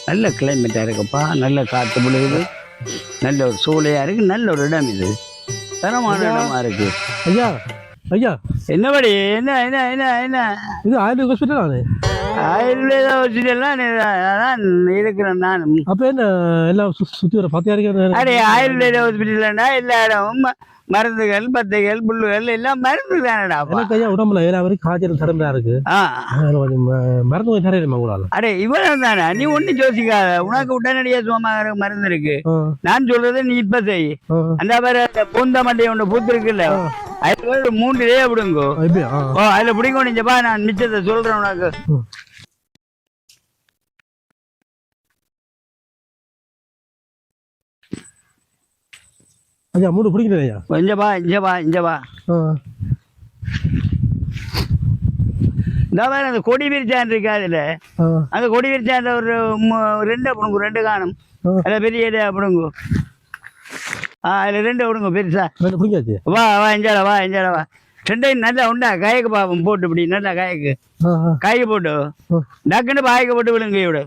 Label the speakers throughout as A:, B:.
A: நல்ல கிளைமேட்டாக இருக்குப்பா, நல்ல காற்று விழுகுது, நல்ல ஒரு சூளையாக இருக்குது, நல்ல ஒரு இடம் இது, தரமான இடமா இருக்கு.
B: ஐயா ஐயா
A: என்னபடி என்ன என்ன என்ன என்ன
B: இது ஆயுர்வேத ஹாஸ்பிட்டல் அது?
A: ஆயுர்வேத ஹாஸ்பிட்டல்லாம் நான் இருக்கிறேன் நான்.
B: அப்போ என்ன எல்லாம் சுற்றி வர பார்த்தியா இருக்கிறேன்?
A: அடே ஆயுர்வேத ஹாஸ்பிட்டல்னா எல்லா இடமும் மருந்துகள் பத்தைகள் புல்லுகள் எல்லாம் மருந்து தானடா.
B: ஐயா உடம்புல ஏன்னா வரைக்கும் காய்ச்சல் தடம்பா இருக்கு, மருந்து கொஞ்சம் தரையிலுமா உங்களால்?
A: அடே இவ்வளவு தானே, நீ ஒன்னும் யோசிக்காத, உனக்கு உடனடியா சுகமாக மருந்து இருக்கு. நான் சொல்றது நீ இப்ப செய். அந்த மாதிரி பூந்த மண்டையை ஒன்று பூத்து இருக்குல்ல, அதுல 3 டே விடுங்கோ. அதுல பிடிங்க நீங்கப்பா, நான் மிச்சத்தை சொல்றேன் உனக்கு.
B: ஐயா 3 பிடிக்கிறேன் ஐயா.
A: இஞ்சப்பா இஞ்சப்பா இஞ்சப்பா. இந்த மாதிரி அந்த கொடி விரிச்சான் இருக்கு, அதுல அந்த கொடி விரிச்சான் ஒரு 2 அப்படிங்க, 2 காணும். அதில் பெரிய அப்படிங்க, அதில் 2 விடுங்க பெருசா. வா வா இஞ்சாடா வா இஞ்சாடா வா. 2 நல்லா உண்டா காய்க்கு பாப்போம் போட்டு, இப்படி நல்லா காய்க்கு போட்டு டக்குன்னு பாய்க்கு போட்டு விடுங்க இவிட.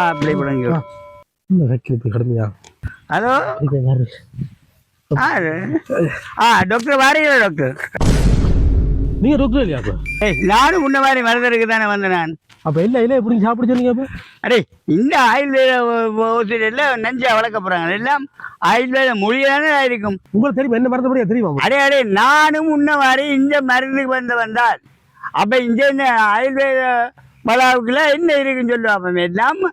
A: அப்படி விடுங்க.
B: கடுமையா?
A: ஹலோ டாக்டர் வாரீங்களா டாக்டர்?
B: நீங்க டாக்டர் இல்லையா?
A: நானும் முன்ன மாதிரி மருந்தருக்கு தானே வந்தேன் நான்.
B: அப்ப இல்ல இல்ல எப்படி சாப்பிட சொன்னீங்க?
A: அடே இந்த ஆயுர்வேத நஞ்சா வளர்க்க போறாங்க, எல்லாம் ஆயுர்வேத மொழியானே இருக்கும்.
B: உங்களுக்கு தெரியும் என்ன மருந்து படியா தெரியுமா?
A: அடே அடே நானும் முன்ன மாதிரி இந்த மருந்துக்கு வந்தால் அப்ப இந்த ஆயுர்வேத வளாவுக்குள்ள என்ன இருக்குன்னு சொல்லுவாங்க. எல்லாம்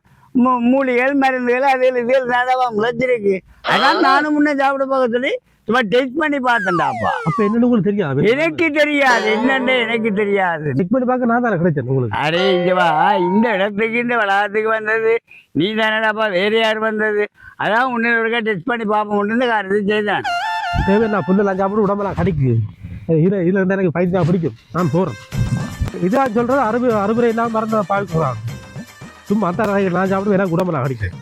A: மூலிகள் மருந்துகள் அதில் இதில் நடவா முளைச்சிருக்கு. அதான் நானும் முன்ன சாப்பிட போக சொல்லி சும்மா டெஸ்ட் பண்ணி பார்த்தேன்டாப்பா.
B: அப்ப என்னன்னு உங்களுக்கு தெரியாது?
A: எனக்கு தெரியாது, என்னன்னு எனக்கு தெரியாது.
B: செக் பண்ணி பார்க்க நான் தானே கிடைச்சேன் உங்களுக்கு.
A: அரே இங்க வா, இந்த இடத்துக்கு இந்த வளாகத்துக்கு வந்தது நீ தானடாப்பா, வேற யார் வந்தது? அதான் உன்ன டெஸ்ட் பண்ணி பார்ப்போம் இந்த காரியத்தை செய்தான்.
B: தேவையா புல்லெல்லாம் சாப்பிட்டு உடம்பெல்லாம் கடிக்கு, இதுல இருந்தா எனக்கு பைத்தியம் பிடிக்கும், நான் போறேன். இதான் சொல்றது, அறுபறை எல்லாம் மறந்த பார்க்கலாம். சும்மா அந்த நான் சாப்பிட்டு எனக்கு உடம்பெல்லாம் கடிக்கிறேன்.